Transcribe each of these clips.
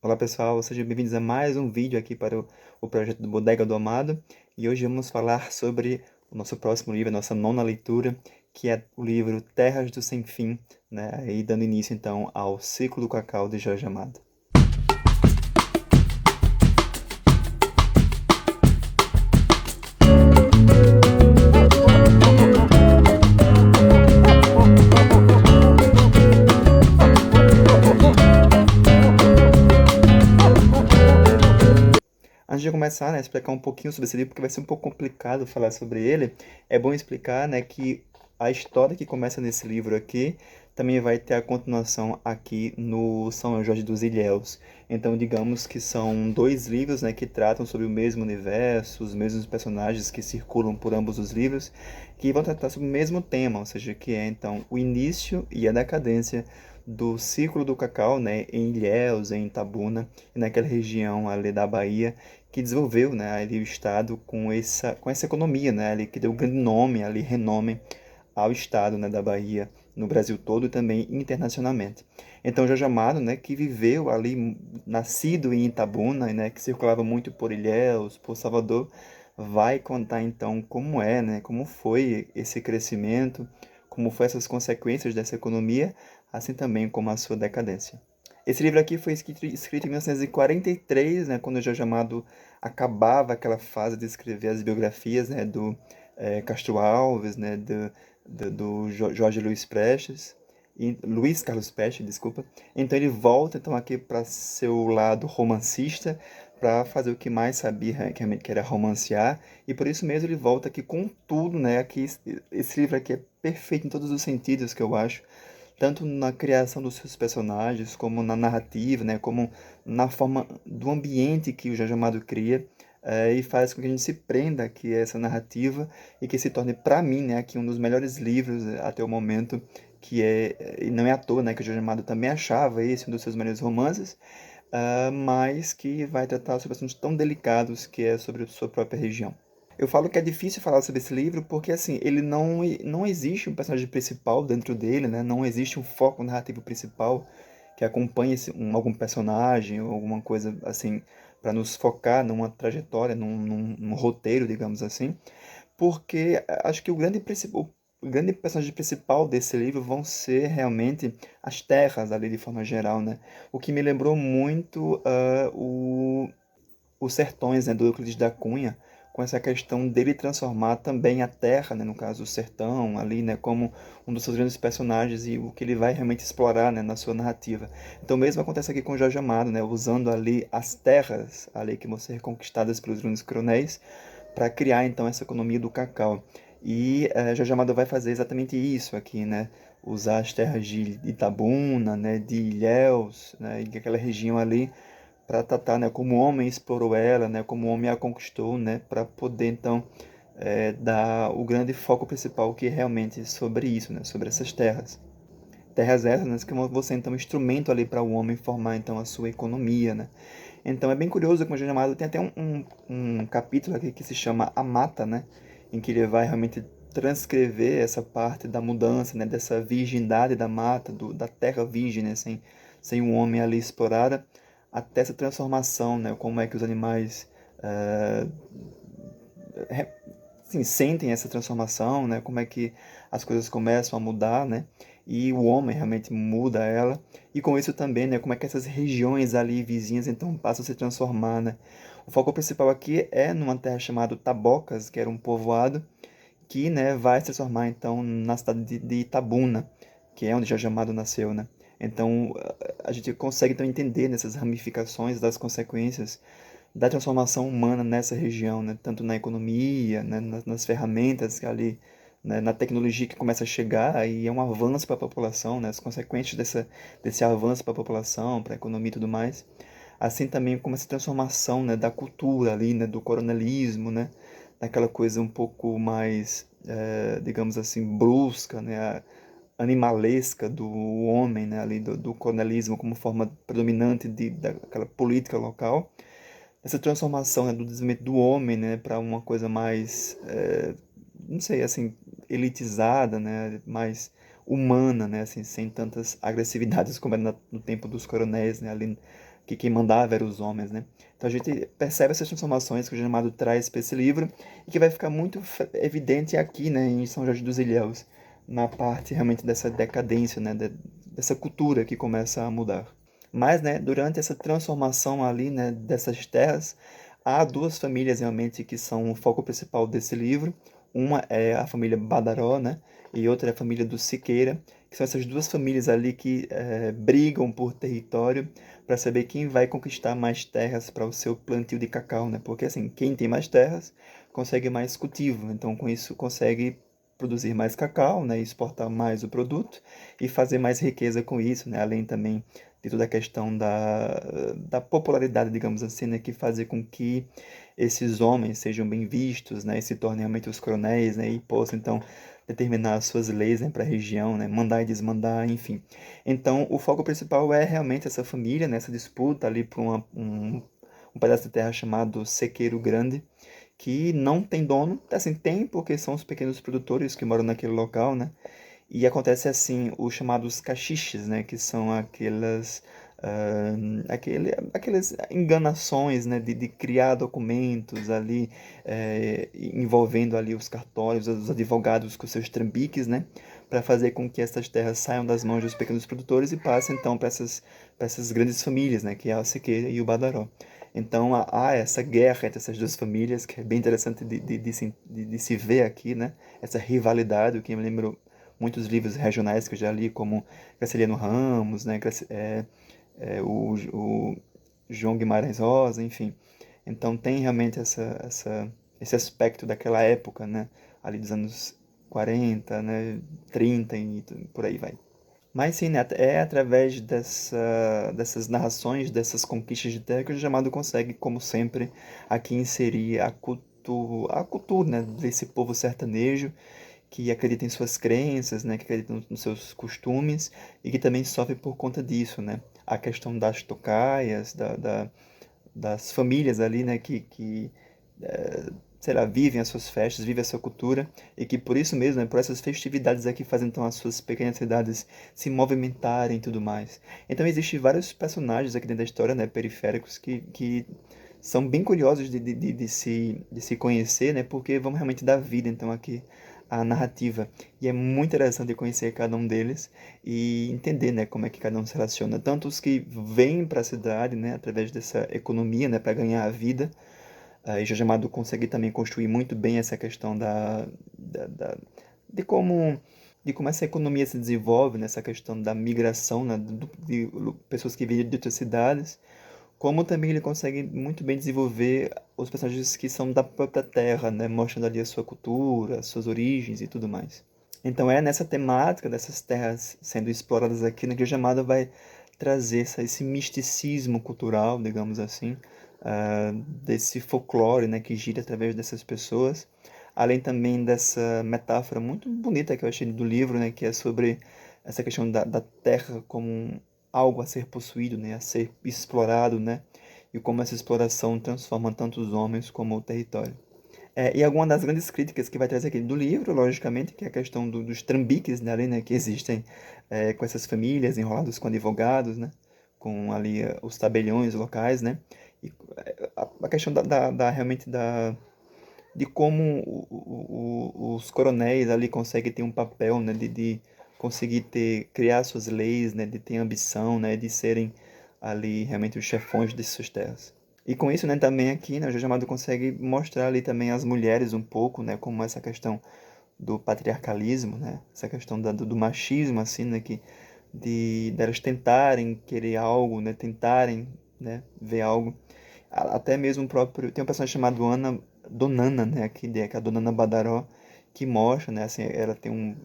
Olá pessoal, sejam bem-vindos a mais um vídeo aqui para o projeto do Bodega do Amado. E hoje vamos falar sobre o nosso próximo livro, a nossa nona leitura, que é o livro Terras do Sem Fim, né? E dando início então ao Ciclo do Cacau de Jorge Amado. Antes de começar, né, explicar um pouquinho sobre esse livro, porque vai ser um pouco complicado falar sobre ele, é bom explicar, né, que a história que começa nesse livro aqui também vai ter a continuação aqui no São Jorge dos Ilhéus. Então, digamos que são dois livros, né, que tratam sobre o mesmo universo, os mesmos personagens que circulam por ambos os livros, que vão tratar sobre o mesmo tema, ou seja, que é então o início e a decadência do ciclo do cacau, né, em Ilhéus, em Itabuna, e naquela região ali da Bahia, que desenvolveu, né, ali o estado com essa economia, né, ali que deu um grande nome, ali renome ao estado, né, da Bahia no Brasil todo e também internacionalmente. Então Jorge Amado, né, que viveu ali, nascido em Itabuna, né, que circulava muito por Ilhéus, por Salvador, vai contar então como é, né, como foi esse crescimento, como foi essas consequências dessa economia, assim também como a sua decadência. Esse livro aqui foi escrito em 1943, né, quando o Jorge Amado acabava aquela fase de escrever as biografias, né, do Castro Alves, né, do Jorge Luiz Prestes, Luiz Carlos Prestes, desculpa. Então ele volta então aqui para seu lado romancista, para fazer o que mais sabia, realmente, que era romancear, e por isso mesmo ele volta aqui com tudo, né? Aqui, esse livro aqui é perfeito em todos os sentidos, que eu acho, tanto na criação dos seus personagens, como na narrativa, né, como na forma do ambiente que o Jorge Amado cria, e faz com que a gente se prenda aqui a essa narrativa e que se torne, para mim, né, aqui um dos melhores livros até o momento, que e não é à toa, né, que o Jorge Amado também achava esse um dos seus melhores romances, mas que vai tratar sobre assuntos tão delicados que é sobre a sua própria região. Eu falo que é difícil falar sobre esse livro porque, assim, ele não existe um personagem principal dentro dele, né? Não existe um foco narrativo principal que acompanhe algum personagem ou alguma coisa, assim, para nos focar numa trajetória, num roteiro, digamos assim. Porque acho que o grande personagem principal desse livro vão ser realmente as terras ali de forma geral, né? O que me lembrou muito os sertões, né, do Euclides da Cunha, com essa questão dele transformar também a terra, né, no caso o sertão ali, né, como um dos seus grandes personagens e o que ele vai realmente explorar, né, na sua narrativa. Então mesmo acontece aqui com Jorge Amado, né, usando ali as terras ali que vão ser conquistadas pelos grandes coronéis para criar então essa economia do cacau. E Jorge Amado vai fazer exatamente isso aqui, né, usar as terras de Itabuna, né, de Ilhéus, né, e aquela região ali para tratar, né, como o homem explorou ela, né, como o homem a conquistou, né, para poder então dar o grande foco principal que é realmente sobre isso, né, sobre essas terras. Terras essas, né, que vão ser então um instrumento ali para o homem formar então a sua economia, né. Então é bem curioso que o Eugênio Amado tem até um capítulo aqui que se chama A Mata, né, em que ele vai realmente transcrever essa parte da mudança, né, dessa virgindade da mata, da terra virgem, né, sem um homem ali explorada, até essa transformação, né, como é que os animais eh, sim, sentem essa transformação, né, como é que as coisas começam a mudar, né, e o homem realmente muda ela, e com isso também, né, como é que essas regiões ali vizinhas então passam a se transformar, né. O foco principal aqui é numa terra chamada Tabocas, que era um povoado, que, né, vai se transformar então na cidade de Itabuna, que é onde Jorge Amado nasceu, né. Então a gente consegue então entender nessas ramificações das consequências da transformação humana nessa região, né? Tanto na economia, né? nas ferramentas que ali, né? Na tecnologia que começa a chegar e é um avanço para a população, né? As consequências desse avanço para a população, para a economia e tudo mais. Assim também como essa transformação, né? Da cultura ali, né? Do coronelismo, né? Daquela coisa um pouco mais, digamos assim, brusca, né? Animalesca do homem, né? Ali do coronelismo como forma predominante daquela política local, essa transformação, né, do desenvolvimento do homem, né, para uma coisa mais, não sei, assim, elitizada, né, mais humana, né, assim, sem tantas agressividades como era no tempo dos coronéis, né, ali que quem mandava eram os homens, né? Então a gente percebe essas transformações que o Jorge Amado traz para esse livro e que vai ficar muito evidente aqui, né, em São Jorge dos Ilhéus, na parte realmente dessa decadência, né, dessa cultura que começa a mudar. Mas, né, durante essa transformação ali, né, dessas terras, há duas famílias realmente que são o foco principal desse livro. Uma é a família Badaró, né, e outra é a família do Siqueira, que são essas duas famílias ali que brigam por território para saber quem vai conquistar mais terras para o seu plantio de cacau, né? Porque assim, quem tem mais terras consegue mais cultivo, então com isso consegue produzir mais cacau, né, exportar mais o produto e fazer mais riqueza com isso, né, além também de toda a questão da popularidade, digamos assim, né, que fazer com que esses homens sejam bem vistos, né, e se tornem realmente os coronéis, né, e possam então determinar as suas leis, né, para a região, né, mandar e desmandar, enfim. Então, o foco principal é realmente essa família, né, essa disputa ali por um pedaço de terra chamado Sequeiro Grande, que não tem dono, assim, tem porque são os pequenos produtores que moram naquele local, né? E acontece assim, os chamados cachiches, né? Que são aquelas enganações, né? De criar documentos ali, envolvendo ali os cartórios, os advogados com seus trambiques, né? Para fazer com que essas terras saiam das mãos dos pequenos produtores e passem então para essas grandes famílias, né? Que é a Siqueira e o Badaró. Então há essa guerra entre essas duas famílias, que é bem interessante de se ver aqui, né? Essa rivalidade, o que me lembrou muitos livros regionais que eu já li, como Graciliano Ramos, né? O João Guimarães Rosa, enfim. Então tem realmente esse aspecto daquela época, né? Ali dos anos 40, né? 30 e por aí vai. Mas sim, né, é através dessas narrações, dessas conquistas de terra que o Jamado consegue, como sempre, aqui inserir a cultura, né, desse povo sertanejo que acredita em suas crenças, né, que acredita nos seus costumes e que também sofre por conta disso, né? A questão das tocaias, das famílias ali, né, que sei lá, vivem as suas festas, vivem a sua cultura, e que por isso mesmo, né, por essas festividades aqui fazem então as suas pequenas cidades se movimentarem e tudo mais. Então existem vários personagens aqui dentro da história, né, periféricos, que são bem curiosos de se conhecer, né, porque vão realmente dar vida então aqui à narrativa. E é muito interessante conhecer cada um deles e entender, né, como é que cada um se relaciona. Tanto os que vêm para a cidade, né, através dessa economia, né, para ganhar a vida, e Jorge Amado consegue também construir muito bem essa questão da, da- de como de como essa economia se desenvolve, nessa questão da migração, né, de pessoas que vêm de outras cidades, como também ele consegue muito bem desenvolver os personagens que são da própria terra, né, mostrando ali a sua cultura, as suas origens e tudo mais. Então é nessa temática dessas terras sendo exploradas aqui, né, que o Jamada vai trazer esse misticismo cultural, digamos assim, desse folclore, né, que gira através dessas pessoas, além também dessa metáfora muito bonita que eu achei do livro, né, que é sobre essa questão da terra como algo a ser possuído, né, a ser explorado, né, e como essa exploração transforma tanto os homens como o território. E alguma das grandes críticas que vai trazer aqui do livro, logicamente, que é a questão dos trambiques, né, ali, né, que existem com essas famílias enrolados com advogados, né, com ali os tabeliões locais, né, e a questão realmente de como os coronéis ali conseguem ter um papel, né, de conseguir criar suas leis, né, de ter ambição, né, de serem ali realmente os chefões de suas terras. E com isso, né, também aqui, né, o Jorge Amado consegue mostrar ali também as mulheres um pouco, né, como essa questão do patriarcalismo, né, essa questão do machismo, assim, né, delas tentarem querer algo, né, tentarem, né, ver algo. Até mesmo o próprio, tem um personagem chamado Donana, né, que é a Donana Badaró, que mostra, né, assim, ela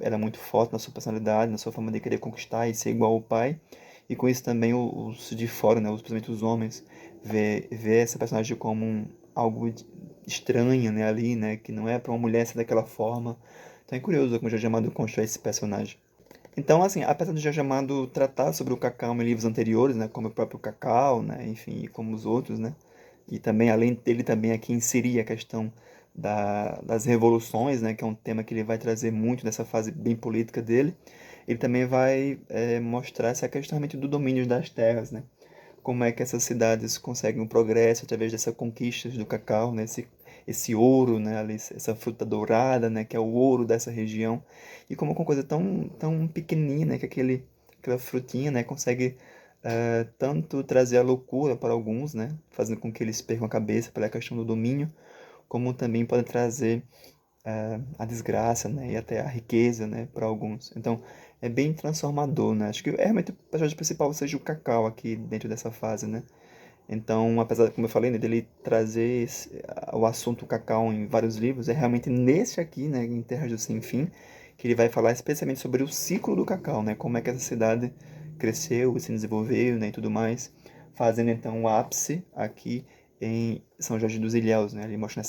é muito forte na sua personalidade, na sua forma de querer conquistar e ser igual ao pai. E com isso também os de fora, né, principalmente os homens, vê essa personagem como algo estranho, né, ali, né, que não é para uma mulher ser daquela forma. Então é curioso como o Jorge Amado constrói esse personagem. Então, assim, apesar do Jorge Amado tratar sobre o cacau em livros anteriores, né, como o próprio Cacau, né, enfim, e como os outros, né, e também, além dele, também aqui inserir a questão das revoluções, né, que é um tema que ele vai trazer muito nessa fase bem política dele, ele também vai mostrar essa questão realmente do domínio das terras, né, como é que essas cidades conseguem um progresso através dessas conquistas do cacau, né? Esse ouro, né? Ali, essa fruta dourada, né? Que é o ouro dessa região. E como uma coisa tão pequenininha, né? Que aquela frutinha, né? Consegue tanto trazer a loucura para alguns, né? Fazendo com que eles percam a cabeça pela questão do domínio, como também pode trazer a desgraça, né, e até a riqueza, né, para alguns. Então, é bem transformador, né? Acho que realmente o personagem principal seja o Cacau aqui dentro dessa fase, né? Então, apesar, como eu falei, né, dele trazer o assunto Cacau em vários livros, é realmente nesse aqui, né, em Terras do Sem Fim, que ele vai falar especialmente sobre o ciclo do Cacau, né? Como é que essa cidade cresceu e se desenvolveu, né, e tudo mais, fazendo então o ápice aqui em São Jorge dos Ilhéus, né? Ele mostra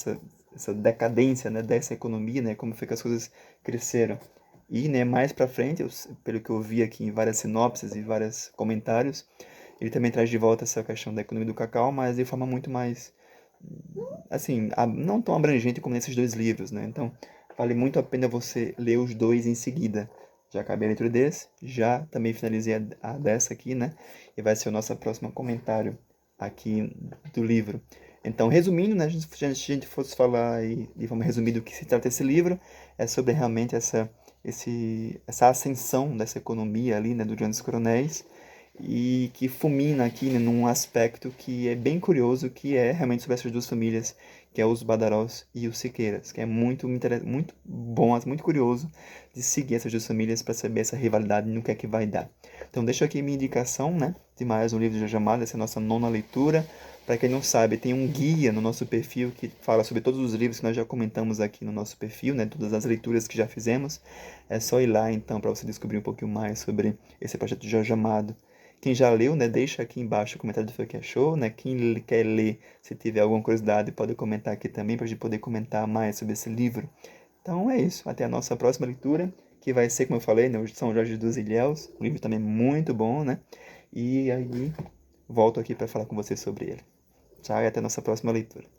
essa decadência, né, dessa economia, né, como foi que as coisas cresceram. E, né, mais para frente, pelo que eu vi aqui em várias sinopses e vários comentários, ele também traz de volta essa questão da economia do cacau, mas de forma muito mais, assim, não tão abrangente como nesses dois livros, né? Então, vale muito a pena você ler os dois em seguida. Já acabei a leitura desse, já também finalizei a dessa aqui, né? E vai ser o nosso próximo comentário aqui do livro. Então, resumindo, né, se a gente fosse falar aí, de forma resumida do que se trata esse livro, é sobre realmente essa ascensão dessa economia ali, né, do Grandes Coronéis, e que fulmina aqui, né, num aspecto que é bem curioso, que é realmente sobre essas duas famílias, que é os Badarós e os Siqueiras, que é muito bom, muito curioso de seguir essas duas famílias para saber essa rivalidade no que é que vai dar. Então deixo aqui minha indicação, né, de mais um livro de Jorge Amado, essa é a nossa nona leitura. Para quem não sabe, tem um guia no nosso perfil que fala sobre todos os livros que nós já comentamos aqui no nosso perfil, né, todas as leituras que já fizemos. É só ir lá então para você descobrir um pouquinho mais sobre esse projeto de Jorge Amado. Quem já leu, né, deixa aqui embaixo o comentário do que achou, né? Quem quer ler, se tiver alguma curiosidade, pode comentar aqui também para a gente poder comentar mais sobre esse livro. Então é isso, até a nossa próxima leitura, que vai ser, como eu falei, né, o São Jorge dos Ilhéus, um livro também muito bom, né? E aí volto aqui para falar com vocês sobre ele. Tchau e até a nossa próxima leitura.